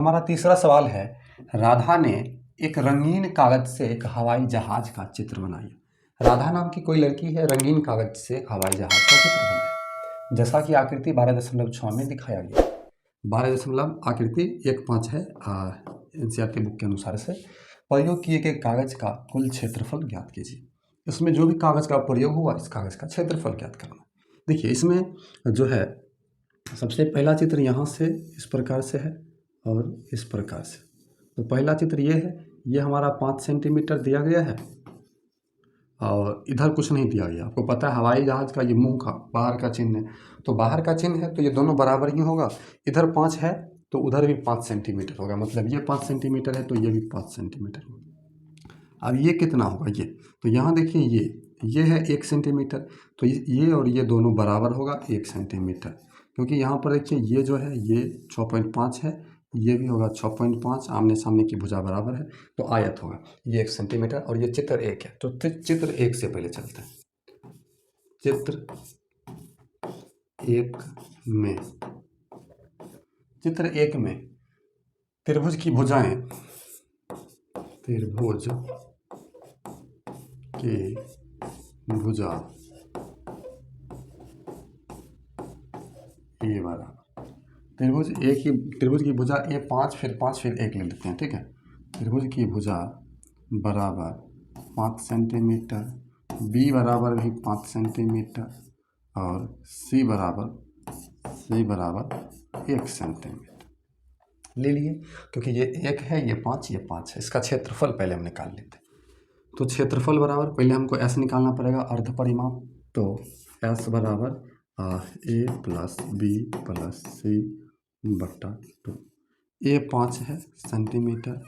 हमारा तीसरा सवाल है, राधा ने एक रंगीन कागज से एक हवाई जहाज का चित्र बनाया। राधा नाम की कोई लड़की है, रंगीन कागज से एक हवाई जहाज का चित्र बनाया। जैसा कि आकृति 12.6 में दिखाया गया। 12 आकृति 1.5 है एनसीईआरटी बुक के अनुसार से। प्रयोग किए गए कागज का कुल क्षेत्रफल ज्ञात कीजिए। इसमें जो भी कागज का प्रयोग हुआ, इस कागज का क्षेत्रफल ज्ञात करना। देखिए, इसमें जो है सबसे पहला चित्र यहाँ से इस प्रकार से है और इस प्रकार से। तो पहला चित्र ये है, ये हमारा 5 सेंटीमीटर दिया गया है और इधर कुछ नहीं दिया गया। आपको पता है हवाई जहाज का ये मुंह का बाहर का चिन्ह है, तो बाहर का चिन्ह है तो ये दोनों बराबर ही होगा। इधर 5 है तो उधर भी 5 सेंटीमीटर होगा, मतलब ये 5 सेंटीमीटर है तो ये भी 5 सेंटीमीटर होगा। अब ये कितना होगा, ये तो यहाँ देखिए ये है 1 सेंटीमीटर, तो ये और ये दोनों बराबर होगा 1 सेंटीमीटर, क्योंकि यहाँ पर देखिए ये जो है ये 6.5 है, ये भी होगा 6.5, आमने सामने की भुजा बराबर है तो आयत होगा ये 1 सेंटीमीटर। और ये चित्र 1 है, तो चित्र 1 से पहले चलते हैं। चित्र 1 में त्रिभुज की भुजाएं, त्रिभुज की भुजा ए बराबर त्रिभुज की भुजा ए 5 फिर 5 फिर 1 ले लेते हैं, ठीक है। त्रिभुज की भुजा बराबर 5 सेंटीमीटर, बी बराबर भी 5 सेंटीमीटर और सी बराबर 1 सेंटीमीटर ले लिए, क्योंकि ये 1 है, ये 5 है। इसका क्षेत्रफल पहले हम निकाल लेते हैं। तो क्षेत्रफल बराबर पहले हमको एस निकालना पड़ेगा, अर्ध परिमाप। तो एस बराबर ए प्लस बी प्लस सी बट्टा 2। ए 5 है सेंटीमीटर,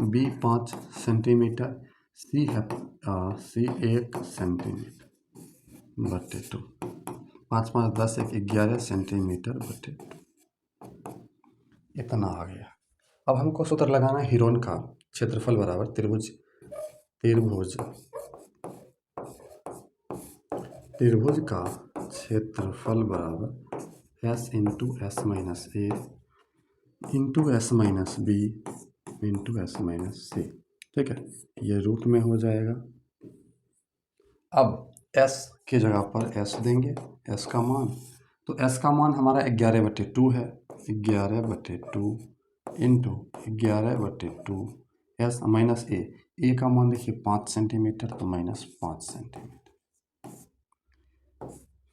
बी 5 सेंटीमीटर, सी है 1 सेंटीमीटर बट्टे 2। 5 5 10 1 11 सेंटीमीटर बट्टे 2, इतना आ गया। अब हमको सूत्र लगाना है हीरोन का। क्षेत्रफल बराबर त्रिभुज का क्षेत्रफल बराबर S into S minus A into S minus B into S minus C, ठीक है। ये रूट में हो जाएगा। अब एस की जगह पर एस देंगे, एस का मान, तो एस का मान हमारा 11/2 है। 11/2 इंटू 11/2 एस माइनस ए का मान देखिए 5 सेंटीमीटर, तो माइनस 5 सेंटीमीटर।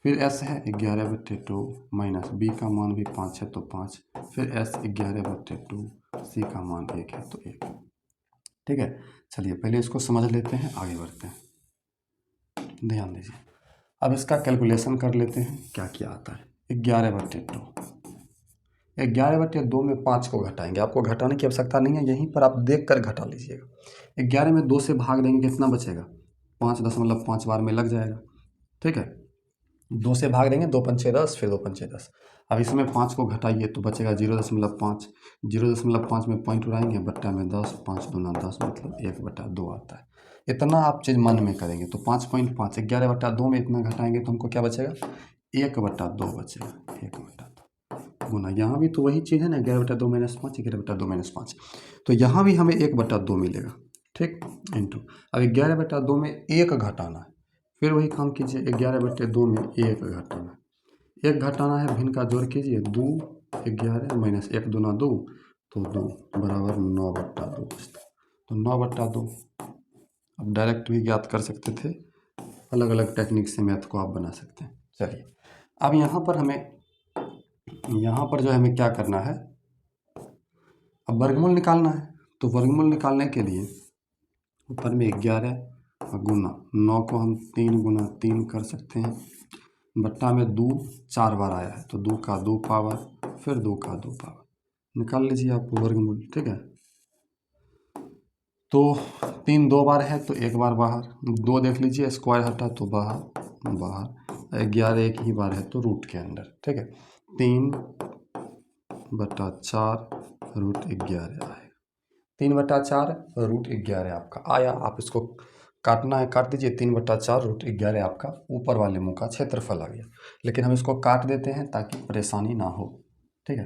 फिर एस है 11/2 माइनस बी का मान भी 5 है तो 5, फिर एस 11/2, सी का मान 1 है तो 1, ठीक है। चलिए पहले इसको समझ लेते हैं, आगे बढ़ते हैं। ध्यान दीजिए, अब इसका कैलकुलेशन कर लेते हैं क्या क्या आता है। 11/2 में 5 को घटाएंगे, आपको घटाने की आवश्यकता नहीं है, यहीं पर आप देख कर घटा लीजिएगा। 11 में 2 से भाग देंगे, कितना बचेगा, 5.5 बार में लग जाएगा, ठीक है। 2 से भाग देंगे, 2 पंचे 10, फिर 2 पंचे 10। अब इसमें 5 को घटाइए तो बचेगा 0.5। 0.5 में पॉइंट उड़ाएंगे, बट्टा में 10, 5 दूना 10, मतलब 1/2 आता है। इतना आप चीज़ मन में करेंगे तो 5.5 11/2 में इतना घटाएंगे तो हमको क्या बचेगा, 1/2 बचेगा। 1/2 गुना, यहाँ भी तो वही चीज़ है ना, 11/2 - 5, 11/2 - 5, तो यहाँ भी हमें 1/2 मिलेगा, ठीक। इंटू अब 11/2 में 1 घटाना है, फिर वही काम कीजिए, 11/2 में 1 घटाना है। 1 घटाना है, भिन्न का जोड़ कीजिए, 2 11 माइनस 1 दूना 2, तो 2 बराबर 9/2 बचता, तो 9/2। अब डायरेक्ट भी ज्ञात कर सकते थे, अलग अलग टेक्निक से मैथ को आप बना सकते हैं। चलिए अब यहाँ पर जो है हमें क्या करना है, अब वर्गमूल निकालना है। तो वर्गमूल निकालने के लिए ऊपर में 11 गुना 9 को हम 3 गुना 3 कर सकते हैं, बट्टा में 2 4 बार आया है तो 2 का 2 पावर, फिर 2 का 2 पावर, निकाल लीजिए आप वर्गमूल, ठीक है। तो 3 2 बार है तो 1 बार बाहर, 2 देख लीजिए स्क्वायर हटा तो बाहर, 11 1 ही बार है तो रूट के अंदर, ठीक है। 3/4 रूट 11 आएगा, 3/4 रूट 11 आपका आया। आप इसको काटना है, काट दीजिए, 3/4 रूट 11 आपका ऊपर वाले मुंह का क्षेत्रफल आ गया। लेकिन हम इसको काट देते हैं ताकि परेशानी ना हो, ठीक है।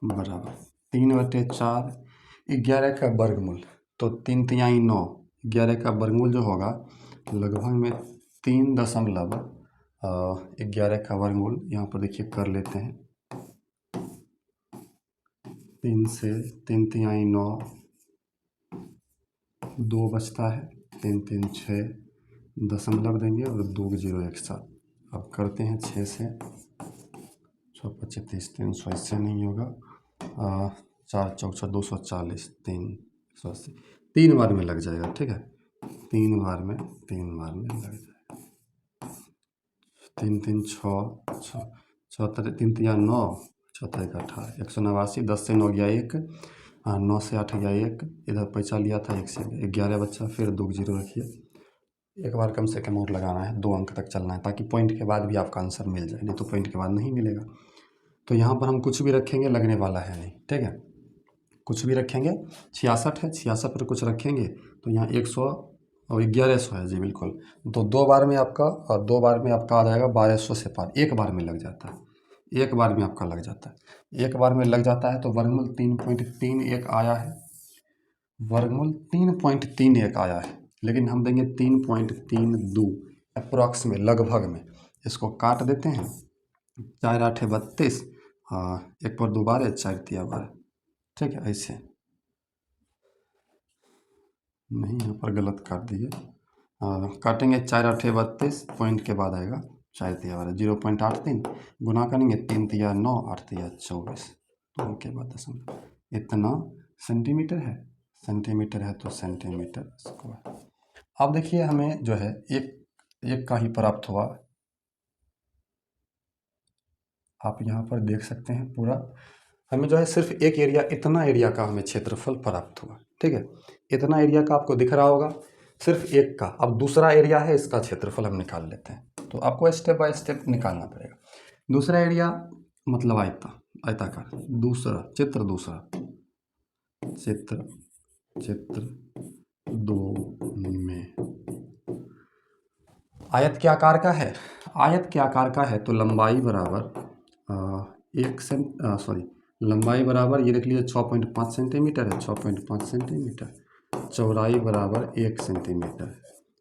बराबर 3/4 11 का वर्गमूल, तो 3 तिहाई 9, 11 का वर्गमूल जो होगा लगभग में 3.11 का वर्गमूल यहाँ पर देखिए कर लेते हैं। 3 से 3 तिहाई 9, 2 बचता है, 3 3 6 दशमलव देंगे और 2 0 1 7। अब करते हैं 6 से 6 300, इससे नहीं होगा। 4 चौक 240, 380, 3 बार में लग जाएगा। ठीक है, 3 बार में लग जाएगा। 3 3 6 6 3 तिया 9, 6 3 18, 189, 10 से 9 गया 1, 9 से 8 गया 1, इधर पैसा लिया था 1 से 11 बच्चा, फिर 2 0 रखिए। एक बार कम से कम और लगाना है, 2 अंक तक चलना है ताकि पॉइंट के बाद भी आपका आंसर मिल जाए, नहीं तो पॉइंट के बाद नहीं मिलेगा। तो यहाँ पर हम कुछ भी रखेंगे लगने वाला है नहीं। ठीक है, कुछ भी रखेंगे, 66 है, 66 पर कुछ रखेंगे तो यहाँ 100 और 1100 है जी बिल्कुल। तो 2 बार में आपका आ जाएगा 1200 से पार, एक बार में लग जाता है, एक बार में आपका लग जाता है, एक बार में लग जाता है। तो वर्गमूल 3.31 आया है, वर्गमूल 3.31 आया है, लेकिन हम देंगे 3.32 अप्रॉक्स में, लगभग में। इसको काट देते हैं, 4 8 32, 1 पर 2 12, 4 तिया 12। ठीक है, ऐसे नहीं, यहाँ पर गलत काट दिए। काटेंगे 4 8 32, पॉइंट के बाद आएगा 4 तिया 12, 0.83 गुना करेंगे, 3 तिया 9, 8 तिया 24, के बाद दशमलव। इतना सेंटीमीटर है, सेंटीमीटर है तो सेंटीमीटर स्क्वायर। अब देखिए हमें जो है एक का ही प्राप्त हुआ, आप यहाँ पर देख सकते हैं पूरा हमें जो है सिर्फ एक एरिया, इतना एरिया का हमें क्षेत्रफल प्राप्त हुआ। ठीक है, इतना एरिया का आपको दिख रहा होगा, सिर्फ एक का। अब दूसरा एरिया है, इसका क्षेत्रफल हम निकाल लेते हैं, तो आपको स्टेप बाय स्टेप निकालना पड़ेगा। दूसरा एरिया मतलब आयताकार, दूसरा चित्र दो में आयत के आकार का है, आयत के आकार का है तो लंबाई बराबर लंबाई बराबर ये देख लीजिए 6.5 सेंटीमीटर है, 6.5 सेंटीमीटर। चौड़ाई बराबर 1 सेंटीमीटर,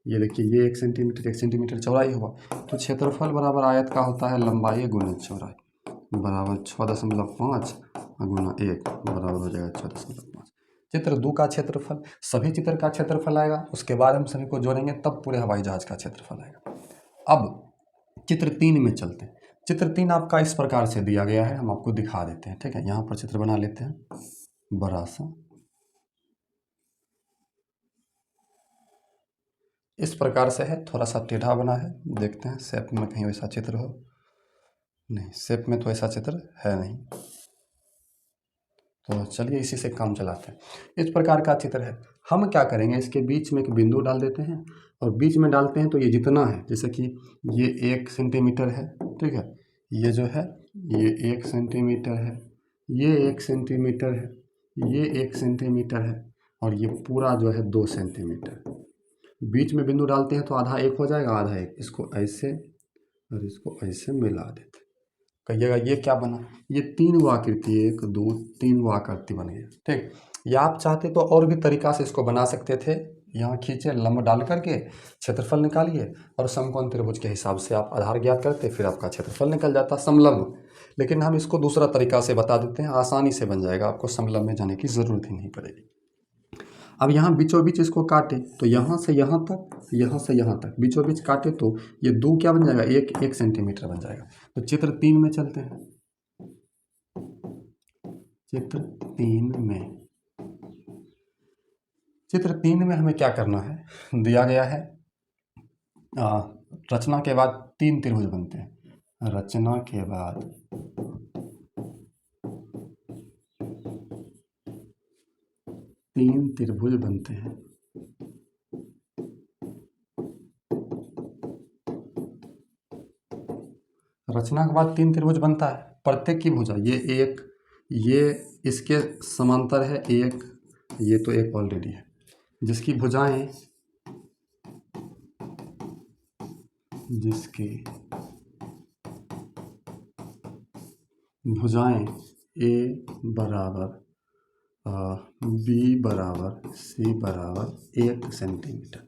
ये देखिए ये 1 सेंटीमीटर, 1 सेंटीमीटर चौड़ाई हुआ। तो क्षेत्रफल बराबर आयत का होता है लंबाई गुना चौड़ाई, बराबर 6.5 गुना 1 बराबर हो जाएगा 6.5। चित्र 2 का क्षेत्रफल, सभी चित्र का क्षेत्रफल आएगा, उसके बाद हम सभी को जोड़ेंगे तब पूरे हवाई जहाज का क्षेत्रफल आएगा। अब चित्र 3 में चलते हैं। चित्र 3 आपका इस प्रकार से दिया गया है, हम आपको दिखा देते हैं। ठीक है, यहाँ पर चित्र बना लेते हैं बड़ा सा, इस प्रकार से है, थोड़ा सा टेढ़ा बना है। देखते हैं शेप में कहीं वैसा चित्र हो, नहीं शेप में तो ऐसा चित्र है नहीं, तो चलिए इसी से काम चलाते हैं। इस प्रकार का चित्र है, हम क्या करेंगे, इसके बीच में एक बिंदु डाल देते हैं और बीच में डालते हैं तो ये जितना है, जैसे कि ये 1 सेंटीमीटर है। ठीक है, ये जो है ये 1 सेंटीमीटर है, ये 1 सेंटीमीटर है, ये 1 सेंटीमीटर है, और ये पूरा जो है 2 सेंटीमीटर। बीच में बिंदु डालते हैं तो आधा 1 हो जाएगा, आधा 1, इसको ऐसे और इसको ऐसे मिला देते हैं। कहिएगा ये क्या बना, ये 3 वो आकृति, 1 2 3 वो आकृति बन गया। ठीक, या आप चाहते तो और भी तरीका से इसको बना सकते थे। यहाँ खींचे, लंब डाल करके क्षेत्रफल निकालिए और समकोण त्रिभुज के हिसाब से आप आधार ज्ञात करते, फिर आपका क्षेत्रफल निकल जाता समलंब। लेकिन हम इसको दूसरा तरीका से बता देते हैं, आसानी से बन जाएगा, आपको समलंब में जाने की ज़रूरत ही नहीं पड़ेगी। अब यहाँ बीचों बीच इसको काटे तो यहाँ से यहाँ तक, यहाँ से यहाँ तक बीचों बीच काटे तो ये 2 क्या बन जाएगा, 1 सेंटीमीटर बन जाएगा। तो चित्र 3 में चलते हैं। चित्र 3 में हमें क्या करना है, दिया गया है रचना के बाद 3 त्रिभुज बनते हैं। रचना के बाद 3 त्रिभुज बनते हैं। रचना के बाद 3 त्रिभुज बनता है, प्रत्येक की भुजा ये एक, ये इसके समांतर है एक, ये तो एक ऑलरेडी है, जिसकी भुजाएं, जिसकी भुजाएं ए बराबर बी बराबर सी बराबर 1 सेंटीमीटर।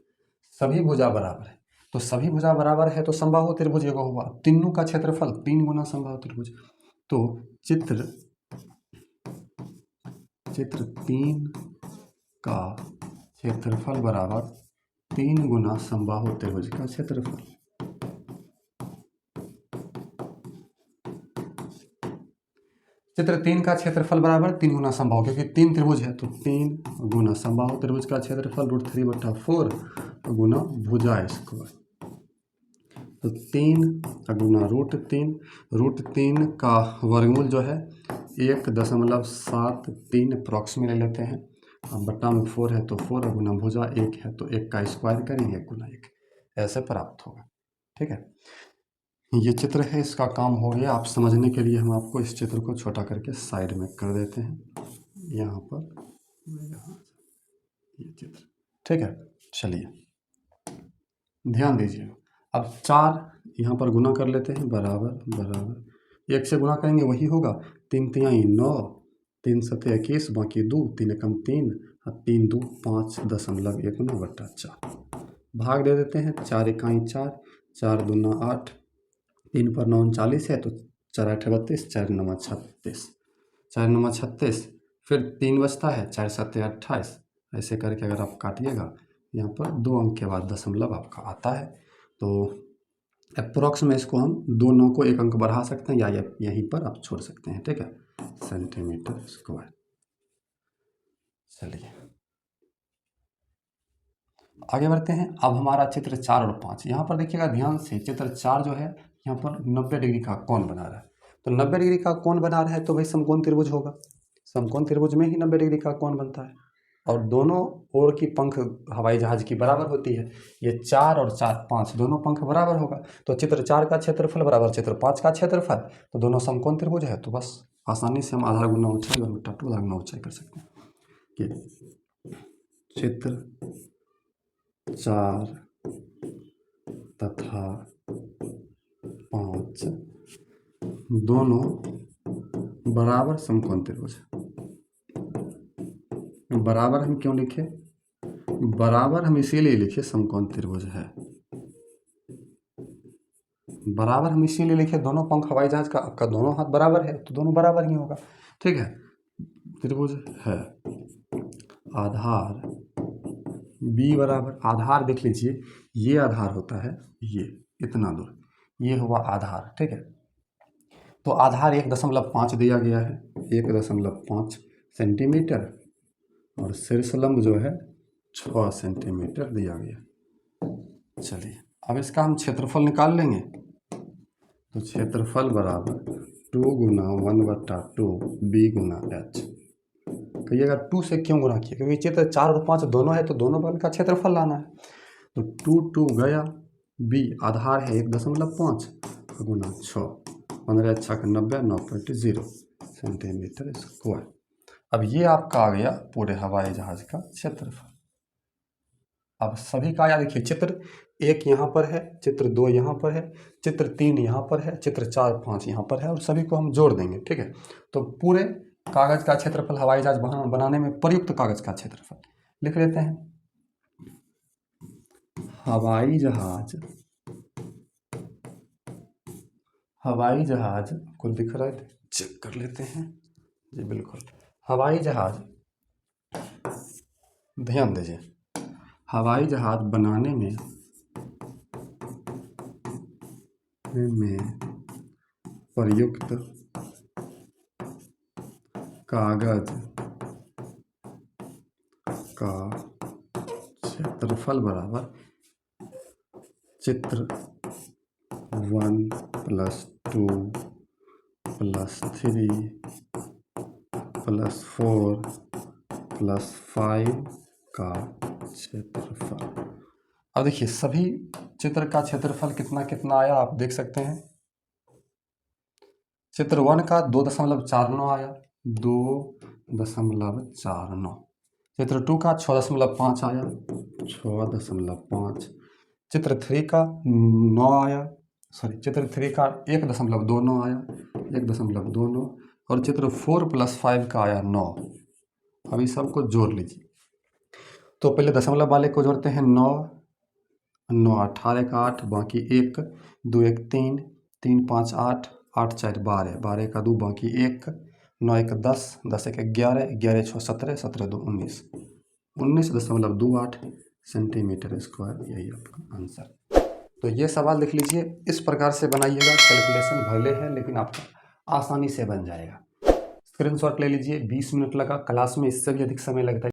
सभी भुजा बराबर है, तो सभी भुजा बराबर है तो समबाहु त्रिभुज एगो हुआ। तीनों का क्षेत्रफल 3 गुना समबाहु त्रिभुज। तो चित्र 3 का क्षेत्रफल बराबर 3 गुना समबाहु त्रिभुज का क्षेत्रफल। चित्र 3 का क्षेत्रफल बराबर 3 गुना समबाहु, क्योंकि 3 त्रिभुज है तो 3 गुना समबाहु त्रिभुज का क्षेत्रफल √3/4 गुना भुजा स्क्वायर। तो 3 गुना √3 का वर्गमूल जो है 1.73 अप्रॉक्स में ले लेते हैं। अब बट्टा में 4 है तो 4 गुना भुजा 1 है तो 1 का स्क्वायर करेंगे 1 गुना 1, ऐसे प्राप्त होगा। ठीक है, ये चित्र है, इसका काम हो गया। आप समझने के लिए हम आपको इस चित्र को छोटा करके साइड में कर देते हैं, यहाँ पर ये चित्र। ठीक है, चलिए ध्यान दीजिए। अब 4 यहाँ पर गुना कर लेते हैं, बराबर 1 से गुना करेंगे वही होगा। 3 तिहाई 9, 3 सत्ते 21, बाकी 2, 3 एकम 3 और 3 2 5.19/4। भाग दे देते हैं, 4 इकाई 4, 4 दूना 8, 3 पर 9 39 है तो 4 8 32, 4 9 36, 4 9 36, फिर 3 बचता है, 4 7 28। ऐसे करके अगर आप काटिएगा यहाँ पर 2 अंक के बाद दशमलव आपका आता है। तो अप्रोक्स में इसको हम 2 9 को 1 अंक बढ़ा सकते हैं या यहीं पर आप छोड़ सकते हैं। ठीक है, सेंटीमीटर स्क्वायर। चलिए आगे बढ़ते हैं। अब हमारा चित्र 4 और 5, यहाँ पर देखिएगा ध्यान से। चित्र 4 जो है यहाँ पर 90 डिग्री का कोण बना रहा है, तो 90 डिग्री का कोण बना रहा है तो भाई समकोण त्रिभुज होगा। समकोण त्रिभुज में ही 90 डिग्री का कोण बनता है और दोनों ओर की पंख हवाई जहाज की बराबर होती है। ये 4 और 4 5 दोनों पंख बराबर होगा, तो चित्र 4 का क्षेत्रफल बराबर चित्र 5 का क्षेत्रफल, तो दोनों समकोण त्रिभुज है। तो बस आसानी से हम आधार गुना ऊंचाई और बटा 2 आधार गुना ऊंचाई कर सकते हैं कि चित्र 4 तथा 5 दोनों बराबर समकोण त्रिभुज है। बराबर हम क्यों लिखे? बराबर हम इसीलिए लिखे समकोण त्रिभुज है। बराबर हम इसीलिए लिखे, दोनों पंख हवाई जहाज का आपका दोनों हाथ बराबर है तो दोनों बराबर ही होगा। ठीक है, त्रिभुज है। आधार B बराबर, आधार देख लीजिए, ये आधार होता है, ये इतना दूर, ये हुआ आधार। ठीक है, तो आधार 1.5 दिया गया है, 1.5 सेंटीमीटर, और शीर्षलंब जो है 6 सेंटीमीटर दिया गया। चलिए अब इसका हम क्षेत्रफल निकाल लेंगे। तो क्षेत्रफल बराबर 2 गुना 1/2 B गुना H। कहिएगा 2 से क्यों गुना किया? क्योंकि चित्र 4 और 5 दोनों है तो दोनों बगल का क्षेत्रफल लाना है। तो 2 गया, B आधार है 1.5 गुना 6, 15 6 90, 9.0 सेंटीमीटर स्क्वायर। अब ये आपका आ गया पूरे हवाई जहाज का क्षेत्रफल। अब सभी का आया, देखिए चित्र 1 यहाँ पर है, चित्र 2 यहाँ पर है, चित्र 3 यहाँ पर है, चित्र 4 5 यहाँ पर है, और सभी को हम जोड़ देंगे। ठीक है, तो पूरे कागज का क्षेत्रफल हवाई जहाज बनाने में प्रयुक्त कागज का क्षेत्रफल लिख लेते हैं। हवाई जहाज को दिख रहा है, चेक कर लेते हैं जी। बिल्कुल, हवाई जहाज, ध्यान दीजिए, हवाई जहाज बनाने में प्रयुक्त कागज का क्षेत्रफल बराबर चित्र 1 + 2 + 3 + 4 + 5 का क्षेत्रफल। अब देखिए सभी चित्र का क्षेत्रफल कितना कितना आया आप देख सकते हैं। चित्र 1 का 2.49 आया, 2.49। चित्र 2 का 6.5 आया, 6.5। चित्र 3 का 9 आया, चित्र 3 का 1.29 आया, 1.29। और चित्र 4 + 5 का आया 9। अब इस सबको जोड़ लीजिए। तो पहले दशमलव वाले को जोड़ते हैं 9, 9 18 का 8, बाकी 1, 2 1 3, 3 5 8, 8 4 12, 12 का 2 बाकी 1, 9 1 10, 10 1 11, 11 6 17, 17 2 19, 19.28 सेंटीमीटर स्क्वायर। यही आपका आंसर। तो ये सवाल लिख लीजिए, इस प्रकार से बनाइएगा। कैलकुलेशन भले है लेकिन आपका आसानी से बन जाएगा। स्क्रीनशॉट ले लीजिए। 20 मिनट लगा, क्लास में इससे भी अधिक समय लगता है।